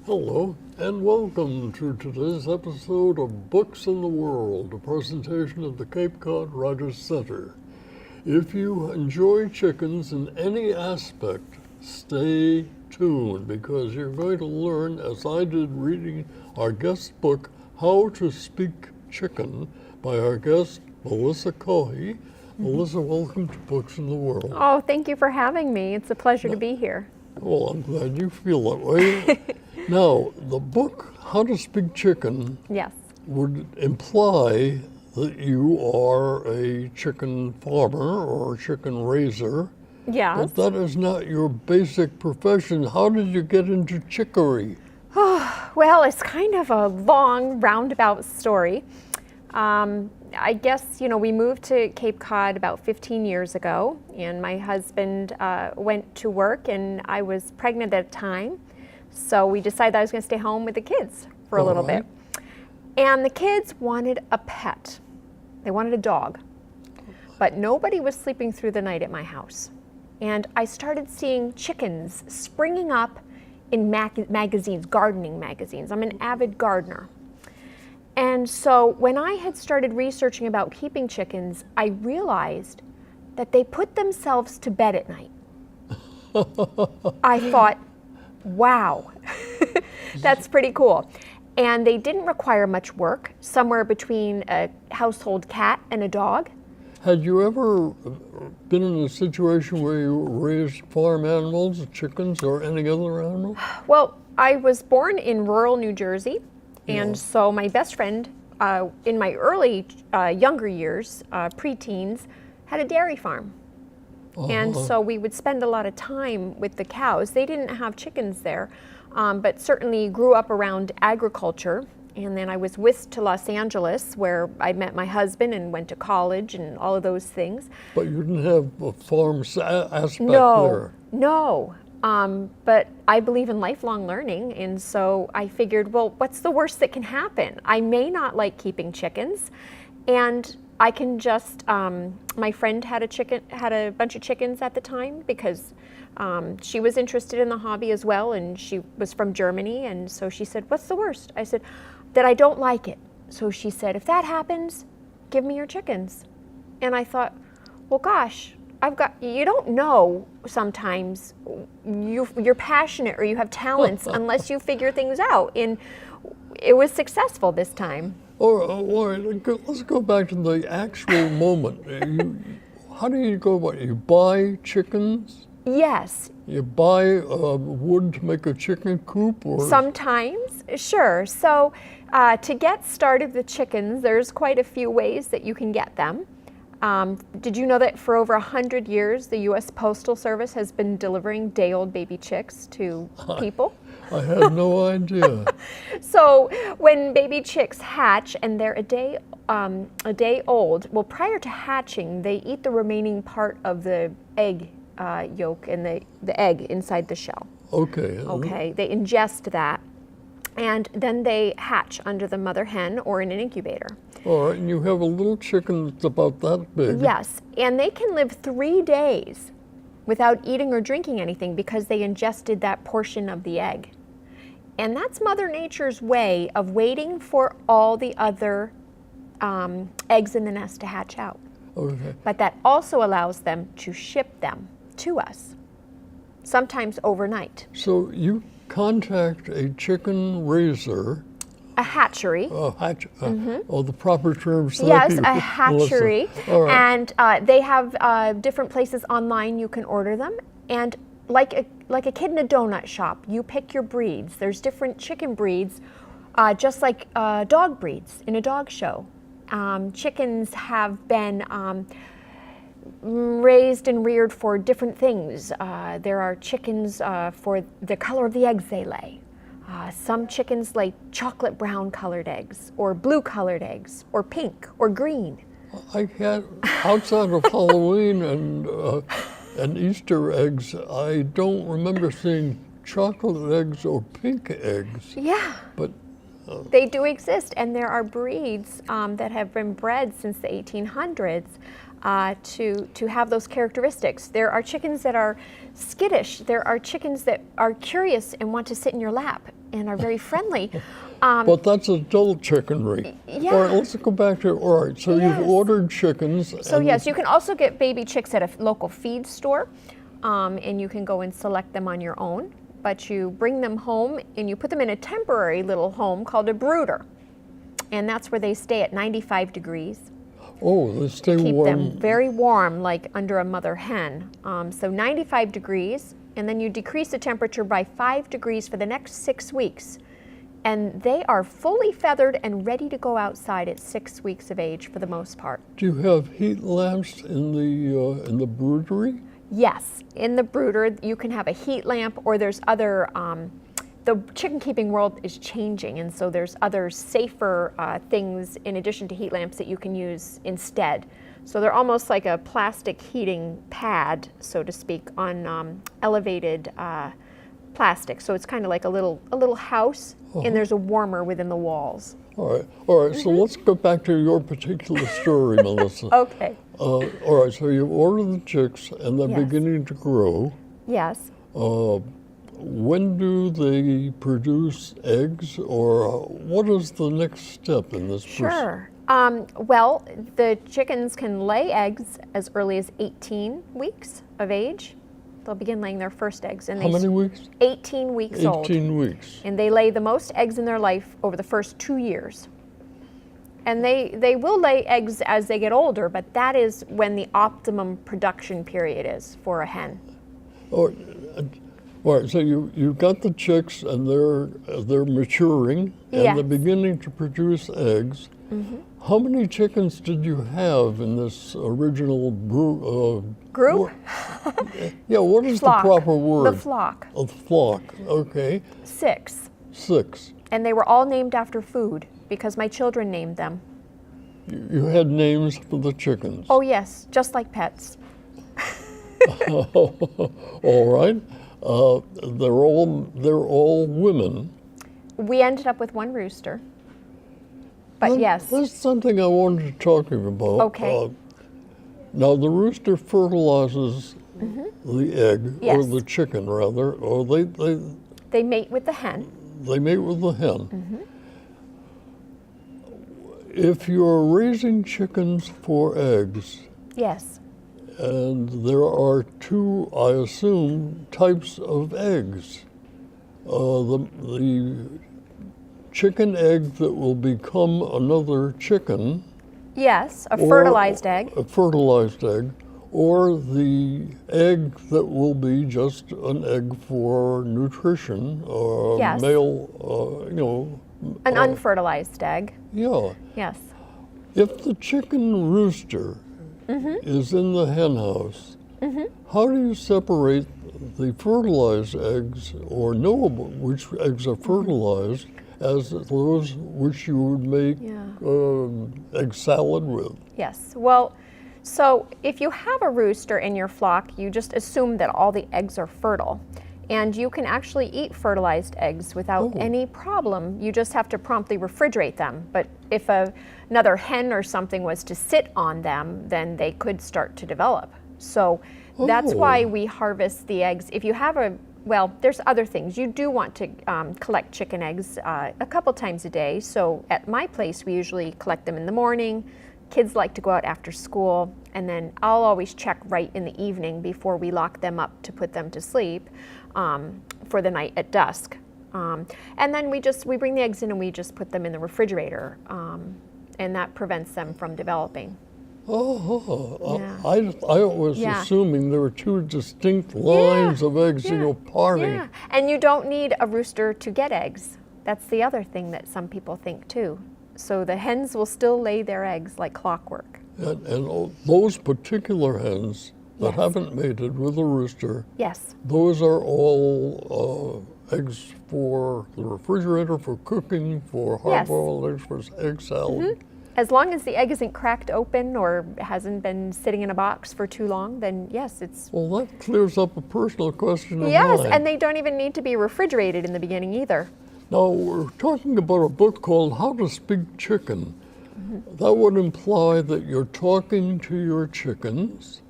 Hello, and welcome to today's episode of Books in the World, a presentation of the Cape Cod Writers Center. If you enjoy chickens in any aspect, stay tuned because you're going to learn, as I did reading our guest book, How to Speak Chicken, by our guest, Melissa Caughey. Melissa, welcome to Books in the World. Oh, thank you for having me. It's a pleasure to be here. Well, I'm glad you feel that way. Now, the book, How to Speak Chicken, Yes. would imply that you are a chicken farmer or a chicken raiser. Yes. But that is not your basic profession. How did you get into chicory? Well, it's kind of a long, roundabout story. I guess, we moved to Cape Cod about 15 years ago, and my husband went to work, and I was pregnant at the time. So we decided I was going to stay home with the kids for a little bit. And the kids wanted a pet. They wanted a dog. But nobody was sleeping through the night at my house. And I started seeing chickens springing up in magazines, gardening magazines. I'm an avid gardener. And so when I had started researching about keeping chickens, I realized that they put themselves to bed at night. I thought, wow, that's pretty cool. And they didn't require much work, somewhere between a household cat and a dog. Had you ever been in a situation where you raised farm animals, chickens, or any other animal? Well, I was born in rural New Jersey, and so my best friend in my early, younger years, preteens, had a dairy farm. And so we would spend a lot of time with the cows. They didn't have chickens there, but certainly grew up around agriculture. And then I was whisked to Los Angeles, where I met my husband and went to college and all of those things. But you didn't have a farm aspect there. No. But I believe in lifelong learning, and so I figured, well, what's the worst that can happen? I may not like keeping chickens, and I can just, my friend had a bunch of chickens at the time because she was interested in the hobby as well, and she was from Germany, and so she said, what's the worst? I said, that I don't like it. So she said, if that happens, give me your chickens. And I thought, well, gosh, you don't know sometimes you're passionate or you have talents unless you figure things out. And it was successful this time. All right, let's go back to the actual moment. How do you go about it? You buy chickens? Yes. You buy wood to make a chicken coop? Or? Sometimes, sure. So to get started with chickens, there's quite a few ways that you can get them. Did you know that for over 100 years, the U.S. Postal Service has been delivering day-old baby chicks to people? I had no idea. So when baby chicks hatch and they're a day old, well, prior to hatching, they eat the remaining part of the egg yolk and the egg inside the shell. Okay. Okay, they ingest that, and then they hatch under the mother hen or in an incubator. All right, and you have a little chicken that's about that big. Yes, and they can live 3 days without eating or drinking anything because they ingested that portion of the egg. And that's Mother Nature's way of waiting for all the other eggs in the nest to hatch out. Okay. But that also allows them to ship them to us, sometimes overnight. So you contact a chicken raiser. A hatchery. The proper terms. Yes, a hatchery. All right. And they have different places online you can order them. And like a kid in a donut shop, you pick your breeds. There's different chicken breeds, just like dog breeds in a dog show. Chickens have been raised and reared for different things. There are chickens for the color of the eggs they lay. Some chickens lay chocolate brown colored eggs, or blue colored eggs, or pink, or green. I can't, outside of Halloween and Easter eggs, I don't remember seeing chocolate eggs or pink eggs. Yeah. But they do exist, and there are breeds that have been bred since the 1800s to have those characteristics. There are chickens that are skittish. There are chickens that are curious and want to sit in your lap. and are very friendly. But that's adult chickenry. Yeah. All right, let's go back to, all right, so Yes. you've ordered chickens. So yes, you can also get baby chicks at a local feed store, and you can go and select them on your own. But you bring them home and you put them in a temporary little home called a brooder. And that's where they stay at 95 degrees. Oh, they stay Keep warm. them very warm, like under a mother hen. So 95 degrees, and then you decrease the temperature by 5 degrees for the next 6 weeks. And they are fully feathered and ready to go outside at 6 weeks of age for the most part. Do you have heat lamps in the broodery? Yes, in the brooder you can have a heat lamp, or there's other, the chicken keeping world is changing, and so there's other safer things in addition to heat lamps that you can use instead. So they're almost like a plastic heating pad, so to speak, on elevated plastic. So it's kind of like a little house, and there's a warmer within the walls. All right. So let's go back to your particular story, Melissa. Okay. All right. So you order the chicks, and they're Yes. beginning to grow. Yes. When do they produce eggs, or what is the next step in this process? Sure. Well, the chickens can lay eggs as early as 18 weeks of age. They'll begin laying their first eggs. And How many weeks? 18 weeks old. 18 weeks. And they lay the most eggs in their life over the first 2 years. And they will lay eggs as they get older, but that is when the optimum production period is for a hen. All right, so you've got the chicks, and they're maturing, and Yes. they're beginning to produce eggs. Mm-hmm. How many chickens did you have in this original Group? Yeah, what is Flock. the proper word? The flock. A flock, okay. 6. 6. And they were all named after food because my children named them. You had names for the chickens. Oh yes, just like pets. All right. They're all women. We ended up with one rooster. But yes. That's something I wanted to talk to you about. Okay. Now the rooster fertilizes the egg, or Yes. the chicken rather, or They mate with the hen. they mate with the hen. If you're raising chickens for eggs, Yes. and there are 2, I assume, types of eggs. The chicken egg that will become another chicken, Yes, a or fertilized egg. a fertilized egg, or the egg that will be just an egg for nutrition, or Yes. male, An unfertilized egg. yeah. Yes. If the chicken rooster is in the hen house, how do you separate the fertilized eggs, or know which eggs are fertilized, as those which you would make egg salad with? Yes. Well, so if you have a rooster in your flock, you just assume that all the eggs are fertile. And you can actually eat fertilized eggs without any problem. You just have to promptly refrigerate them. But if another hen or something was to sit on them, then they could start to develop. So that's why we harvest the eggs. If you have well, there's other things. You do want to collect chicken eggs a couple times a day. So at my place, we usually collect them in the morning. Kids like to go out after school, and then I'll always check right in the evening before we lock them up to put them to sleep for the night at dusk. And then we bring the eggs in and we just put them in the refrigerator, and that prevents them from developing. Yeah. Yeah. I was assuming there were 2 distinct lines of eggs in your party. Yeah, and you don't need a rooster to get eggs. That's the other thing that some people think too. So the hens will still lay their eggs like clockwork. And those particular hens that haven't mated with a rooster, Yes. those are all eggs for the refrigerator, for cooking, for hard-boiled eggs, for egg salad. As long as the egg isn't cracked open or hasn't been sitting in a box for too long, then yes, it's... Well, that clears up a personal question of Yes, mine. and they don't even need to be refrigerated in the beginning either. Now, we're talking about a book called How to Speak Chicken. That would imply that you're talking to your chickens,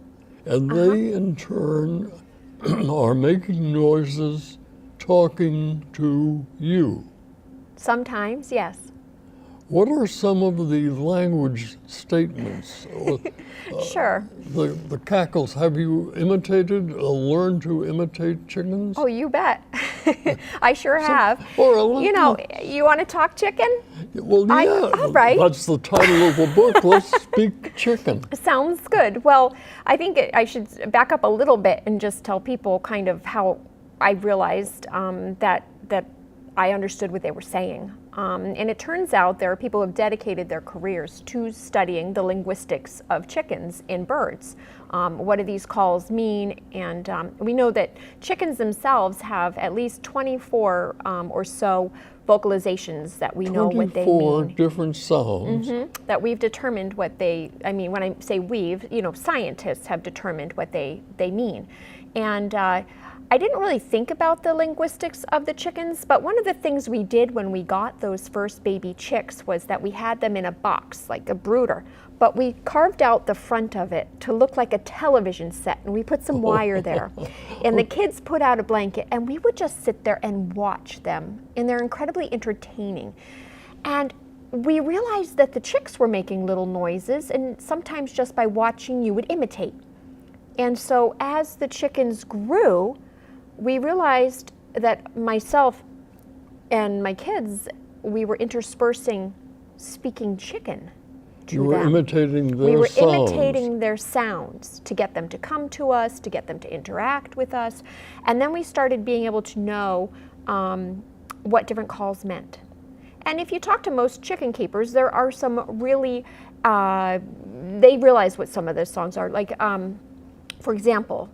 and they in turn are making noises talking to you. Sometimes, yes. What are some of the language statements? Sure. The cackles, have you imitated, learned to imitate chickens? Oh, you bet. I sure have. Or You know, you want to talk chicken? well, yeah, all right. that's the title of the book. Let's speak chicken. Sounds good. Well, I think I should back up a little bit and just tell people kind of how I realized that I understood what they were saying. And it turns out there are people who have dedicated their careers to studying the linguistics of chickens in birds. What do these calls mean? And we know that chickens themselves have at least 24 or so vocalizations that we know what they 24 mean. different sounds. That we've determined what they, I mean, when I say we've, you know, scientists have determined what they mean. And I didn't really think about the linguistics of the chickens, but one of the things we did when we got those first baby chicks was that we had them in a box, like a brooder, but we carved out the front of it to look like a television set, and we put some wire there. And the kids put out a blanket, and we would just sit there and watch them, and they're incredibly entertaining. And we realized that the chicks were making little noises, and sometimes just by watching you would imitate. And so as the chickens grew, we realized that myself and my kids, we were interspersing speaking chicken to You were them. imitating their We were sounds. imitating their sounds to get them to come to us, to get them to interact with us. And then we started being able to know what different calls meant. And if you talk to most chicken keepers, there are some really, they realize what some of those songs are. Like, for example,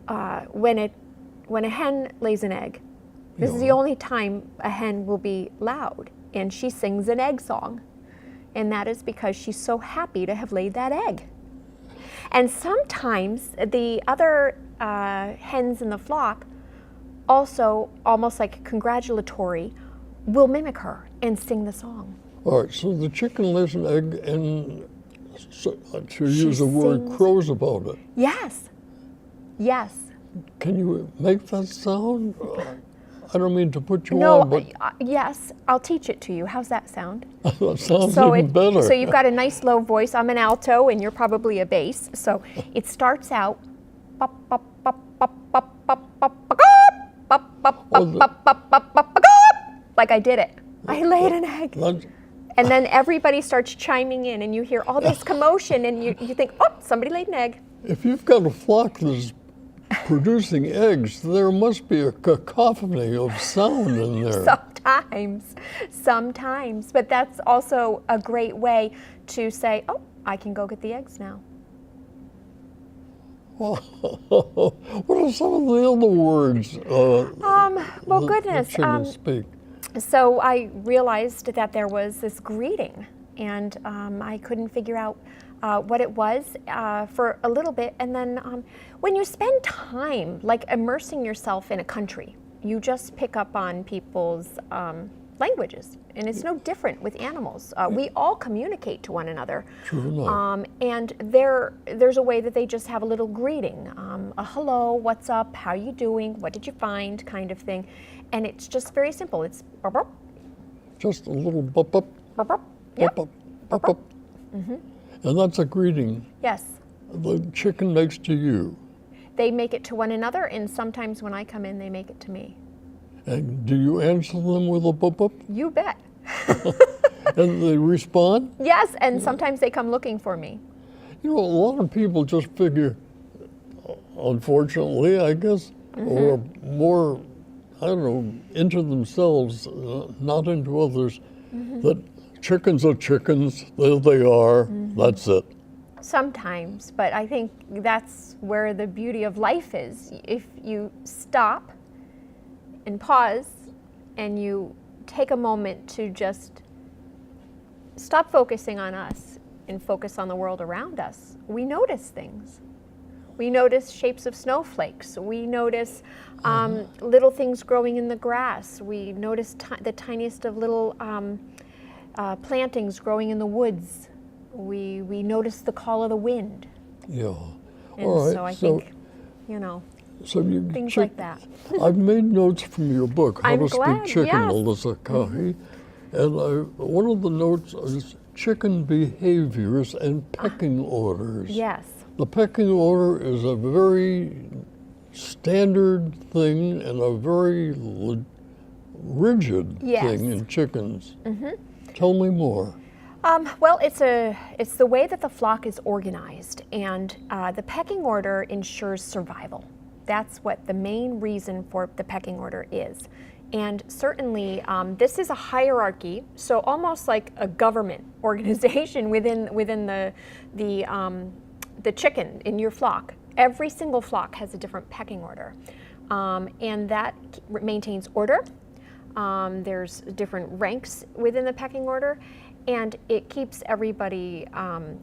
when a hen lays an egg, this is the only time a hen will be loud, and she sings an egg song. And that is because she's so happy to have laid that egg. And sometimes the other hens in the flock also, almost like congratulatory, will mimic her and sing the song. All right, so the chicken lays an egg and, to She use the word, sings. crows about it. Yes, yes. Can you make that sound? I don't mean to put you No, on, but yes, I'll teach it to you. How's that sound? that sounds even better. So you've got a nice low voice. I'm an alto, and you're probably a bass. So it starts out, pop, pop, pop, pop, pop, pop, pop, pop, pop, pop, pop, pop, pop, pop, like I did it. I laid an egg. And then everybody starts chiming in, and you hear all this commotion, and you think, oh, somebody laid an egg. If you've got a flock that's producing eggs, there must be a cacophony of sound in there. Sometimes. But that's also a great way to say, oh, I can go get the eggs now. What are some of the other words Well, goodness. the chickens speak? So I realized that there was this greeting, and I couldn't figure out what it was for a little bit. And then when you spend time, like immersing yourself in a country, you just pick up on people's languages. And it's no different with animals. We all communicate to one another. True enough. And there's a way that they just have a little greeting. A hello, what's up, how you doing, what did you find, kind of thing. And it's just very simple. It's burp, burp, Just a little bup up, burp, burp. bup Yep. up, bup up. And that's a greeting Yes. the chicken makes to you. They make it to one another, and sometimes when I come in, they make it to me. And do you answer them with a bup up? You bet. And they respond? Yes, and sometimes they come looking for me. You know, a lot of people just figure, unfortunately, I guess, or more, I don't know, into themselves, not into others, that chickens are chickens, there they are, that's it. Sometimes, but I think that's where the beauty of life is. If you stop and pause and you take a moment to just stop focusing on us and focus on the world around us, we notice things. We notice shapes of snowflakes. We notice little things growing in the grass. We notice the tiniest of little plantings growing in the woods. We notice the call of the wind. Yeah. And All right. so I think, you know. So you things like that. I've made notes from your book, How I'm to glad, Speak Chicken, yes. Alyssa Caughey, and one of the notes is chicken behaviors and pecking orders. Yes. The pecking order is a very standard thing and a very rigid Yes. thing in chickens. Tell me more. Well, it's the way that the flock is organized, and the pecking order ensures survival. That's what the main reason for the pecking order is. And certainly, this is a hierarchy, so almost like a government organization within the chicken in your flock. Every single flock has a different pecking order, and that maintains order. There's different ranks within the pecking order, and it keeps everybody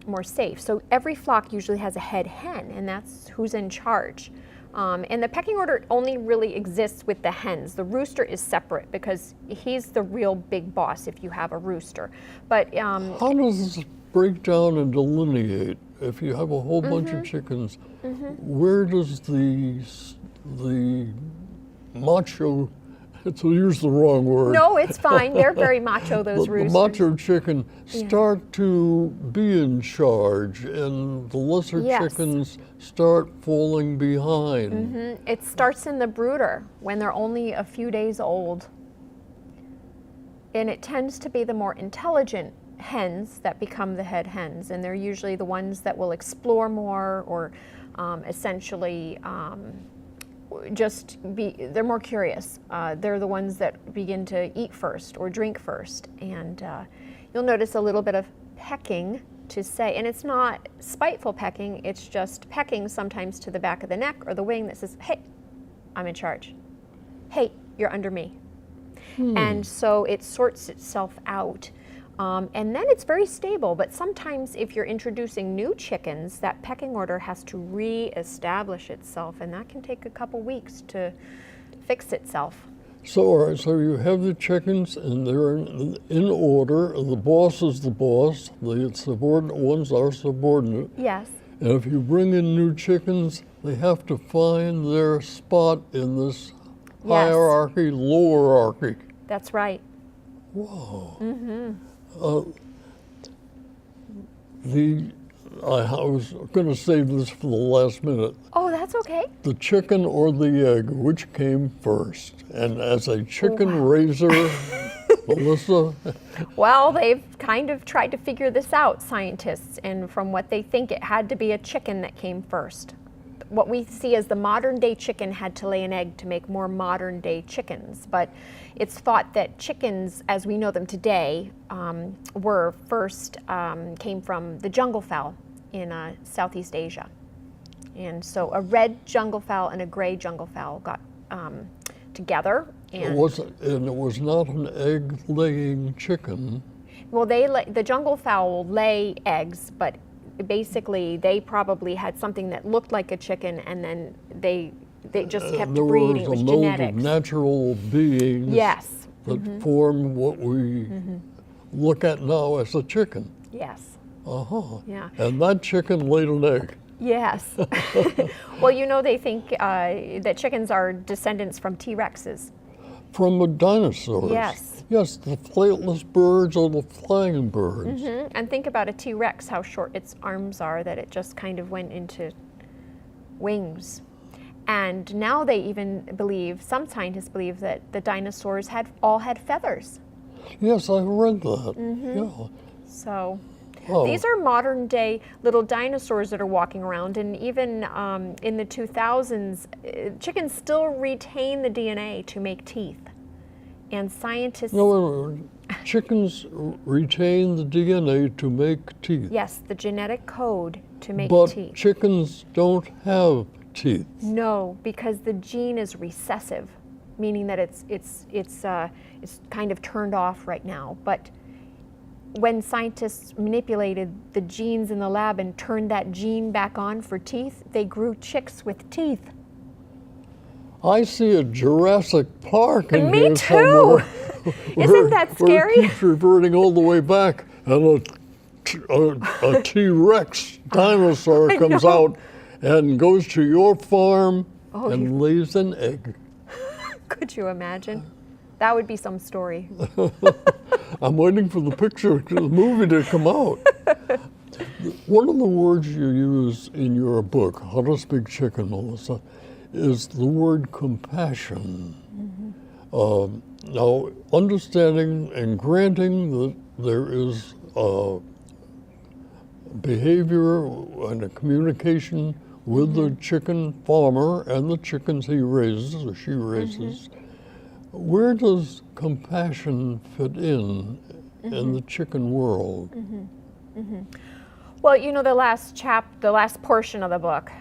more safe. So every flock usually has a head hen, and that's who's in charge. And the pecking order only really exists with the hens. The rooster is separate because he's the real big boss if you have a rooster. But how does this break down and delineate? If you have a whole bunch of chickens, where does the macho, to use the wrong word. No, it's fine. They're very macho, those roosters. The macho chicken start to be in charge, and the lesser chickens start falling behind. It starts in the brooder when they're only a few days old. And it tends to be the more intelligent hens that become the head hens, and they're usually the ones that will explore more or essentially they're more curious. They're the ones that begin to eat first or drink first. And you'll notice a little bit of pecking to say, and it's not spiteful pecking, it's just pecking sometimes to the back of the neck or the wing that says, hey, I'm in charge. Hey, you're under me. And so it sorts itself out. And then it's very stable, but sometimes if you're introducing new chickens, that pecking order has to re-establish itself, and that can take a couple weeks to fix itself. So, all right, so you have the chickens, and they're in order. The boss is the boss. The subordinate ones are subordinate. Yes. And if you bring in new chickens, they have to find their spot in this hierarchy, lowerarchy. That's right. Whoa. I was going to save this for the last minute. Oh, that's okay. The chicken or the egg, which came first? And as a chicken raiser, Alyssa? Well, they've kind of tried to figure this out, scientists, and from what they think, it had to be a chicken that came first. What we see as the modern day chicken had to lay an egg to make more modern day chickens, but it's thought that chickens, as we know them today, were first came from the jungle fowl in Southeast Asia. And so a red jungle fowl and a gray jungle fowl got together. And it was not an egg-laying chicken. Well, the jungle fowl will lay eggs, but basically they probably had something that looked like a chicken, and then they just kept breeding. It was genetics. Of natural beings that form what we look at now as a chicken. Yes. Yeah. And that chicken laid an egg. Yes. Well, you know, they think that chickens are descendants from T-Rexes. From the dinosaurs. Yes. Yes, the flightless birds or the flying birds. And think about a T-Rex, how short its arms are, that it just kind of went into wings. And now they even believe, some scientists believe, that the dinosaurs all had feathers. Yes, I read that. Yeah. So these are modern day little dinosaurs that are walking around, and even in the 2000s, chickens still retain the DNA to make teeth. And scientists... No, chickens retain the DNA to make teeth. Yes, the genetic code to make teeth. But chickens don't have teeth. No, because the gene is recessive, meaning that it's kind of turned off right now. But when scientists manipulated the genes in the lab and turned that gene back on for teeth, they grew chicks with teeth. I see a Jurassic Park in Me here too. somewhere. Isn't that scary? Where it keeps reverting all the way back, and a T-Rex dinosaur comes out and goes to your farm Oh, and lays an egg. could you imagine? That would be some story. I'm waiting for the picture, the movie to come out. One of the words you use in your book, How to Speak Chicken, Melissa, is the word compassion. Now, understanding and granting that there is behavior and a communication with the chicken farmer and the chickens he raises or she raises, where does compassion fit in the chicken world? Well, you know, the last portion of the book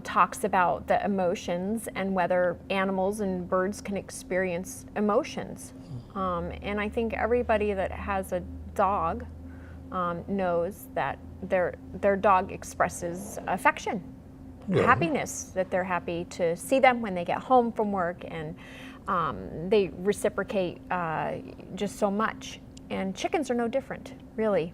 talks about the emotions and whether animals and birds can experience emotions. And I think everybody that has a dog knows that their dog expresses affection, happiness, that they're happy to see them when they get home from work, and they reciprocate just so much. And chickens are no different, really.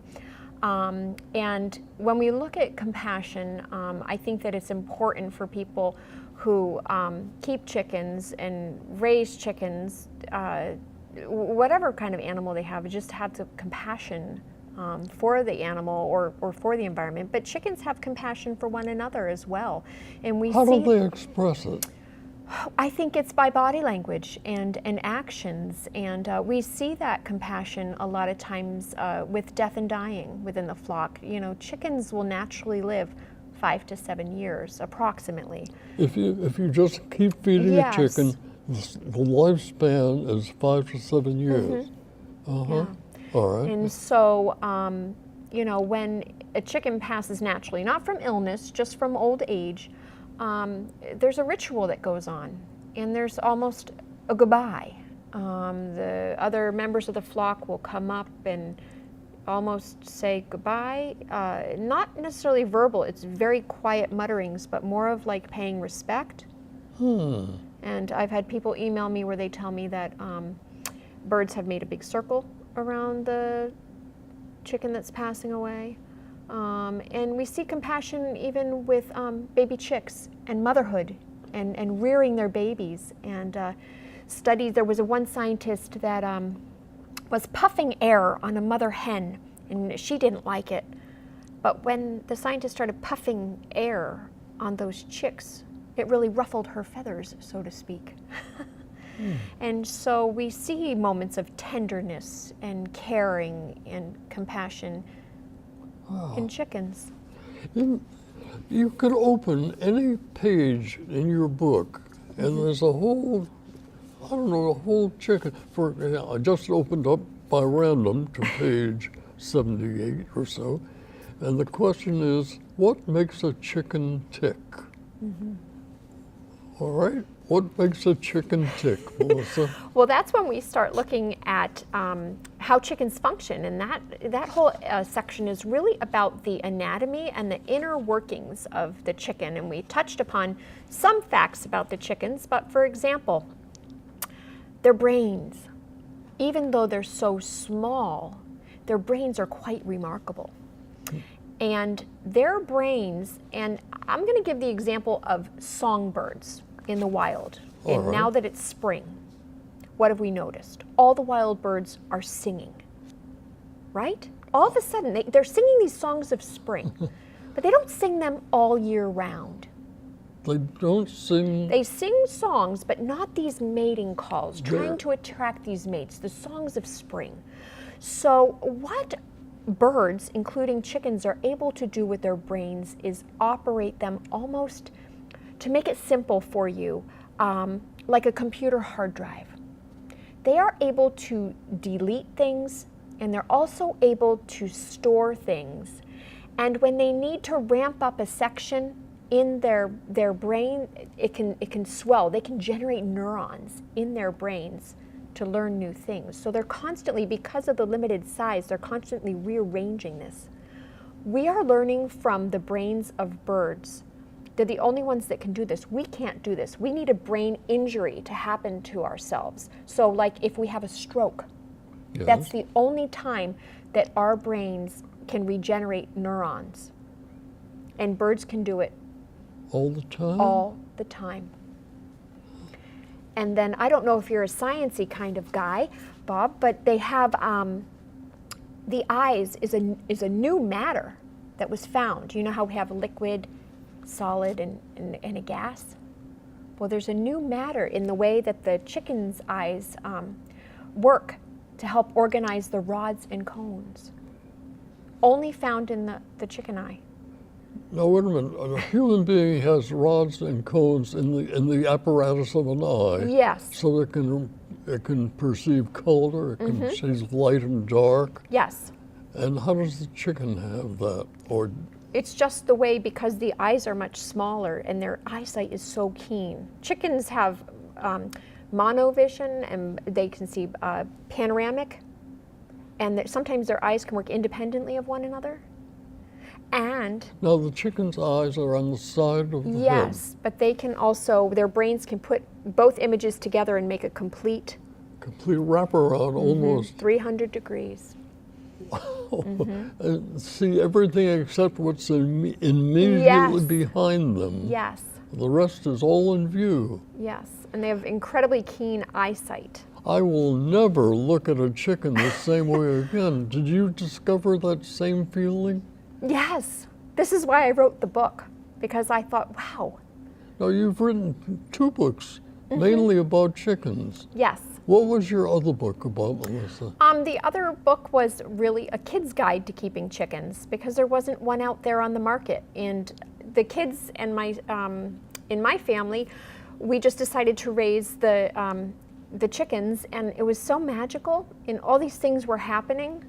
And when we look at compassion, I think that it's important for people who keep chickens and raise chickens, whatever kind of animal they have, just have the compassion for the animal or for the environment. But chickens have compassion for one another as well. And How do they express it? I think it's by body language and actions, and we see that compassion a lot of times with death and dying within the flock. You know, chickens will naturally live 5 to 7 years, approximately. If you just keep feeding a chicken, the lifespan is 5 to 7 years. Yeah. All right. And so, you know, when a chicken passes naturally, not from illness, just from old age, there's a ritual that goes on, and there's almost a goodbye. The other members of the flock will come up and almost say goodbye, not necessarily verbal, it's very quiet mutterings, but more of like paying respect. And I've had people email me where they tell me that birds have made a big circle around the chicken that's passing away. And we see compassion even with baby chicks and motherhood and rearing their babies. And studies, there was one scientist that was puffing air on a mother hen, and she didn't like it. But when the scientist started puffing air on those chicks, it really ruffled her feathers, so to speak. And so we see moments of tenderness and caring and compassion in chickens. You could open any page in your book, and there's a whole, I don't know, a whole chicken. I just opened up by random to page 78 or so, and the question is, what makes a chicken tick? All right, what makes a chicken tick, Melissa? Well, that's when we start looking at how chickens function, and that whole section is really about the anatomy and the inner workings of the chicken. And we touched upon some facts about the chickens, but for example, their brains, even though they're so small, their brains are quite remarkable. And their brains, and I'm going to give the example of songbirds in the wild. And now that it's spring, what have we noticed? All the wild birds are singing, right? All of a sudden, they're singing these songs of spring, but they don't sing them all year round. They don't sing? They sing songs, but not these mating calls, trying to attract these mates, the songs of spring. So what birds, including chickens, are able to do with their brains is operate them almost, to make it simple for you, like a computer hard drive. They are able to delete things, and they're also able to store things. And when they need to ramp up a section in their brain, it can swell. They can generate neurons in their brains to learn new things. So they're constantly, because of the limited size, they're constantly rearranging this. We are learning from the brains of birds. They're the only ones that can do this. We can't do this. We need a brain injury to happen to ourselves. So like if we have a stroke, that's the only time that our brains can regenerate neurons. And birds can do it all the time? All the time. And then I don't know if you're a sciencey kind of guy, Bob, but they have the eyes is a new matter that was found. You know how we have a liquid, solid, and a gas? Well, there's a new matter in the way that the chicken's eyes work to help organize the rods and cones. Only found in the chicken eye. Now wait a minute. A human being has rods and cones in the apparatus of an eye. Yes. So it can perceive color. It can see light and dark. Yes. And how does the chicken have that? Or it's just the way, because the eyes are much smaller and their eyesight is so keen. Chickens have monovision, and they can see panoramic, and sometimes their eyes can work independently of one another. And now the chicken's eyes are on the side of the head. yes, but they can also, their brains can put both images together and make a complete wraparound, almost 300 degrees. And see everything except what's immediately behind them. Yes. The rest is all in view. Yes, and they have incredibly keen eyesight. I will never look at a chicken the same way again. Did you discover that same feeling? Yes. This is why I wrote the book, because I thought, wow. Now you've written 2 books, mainly about chickens. Yes. What was your other book about, Melissa? The other book was really a kid's guide to keeping chickens, because there wasn't one out there on the market. And the kids and in my family, we just decided to raise the chickens, and it was so magical, and all these things were happening.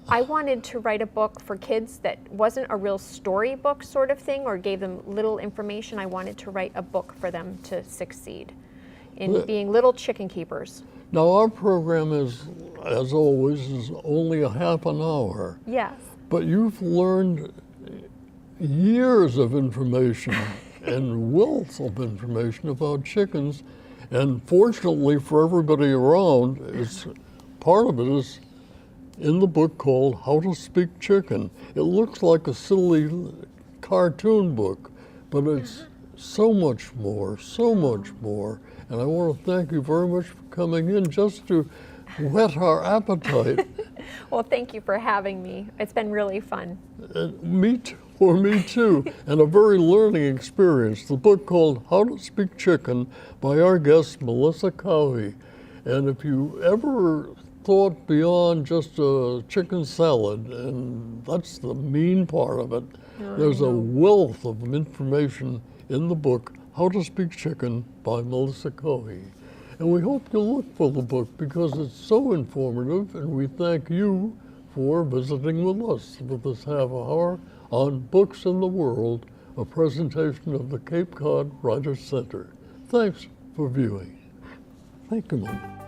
I wanted to write a book for kids that wasn't a real storybook sort of thing or gave them little information. I wanted to write a book for them to succeed in being little chicken keepers. Now our program is, as always, is only a half an hour. Yes. But you've learned years of information and wealth of information about chickens. And fortunately for everybody around, part of it is in the book called How to Speak Chicken. It looks like a silly cartoon book, but it's so much more, so much more. And I want to thank you very much for coming in just to whet our appetite. Well, thank you for having me. It's been really fun. Me too, and a very learning experience. The book called How to Speak Chicken by our guest, Melissa Caughey. And if you ever thought beyond just a chicken salad, and that's the mean part of it, there's a wealth of information in the book, How to Speak Chicken by Melissa Caughey. And we hope you'll look for the book because it's so informative, and we thank you for visiting with us for this half hour on Books in the World, a presentation of the Cape Cod Writers Center. Thanks for viewing. Thank you, Mom.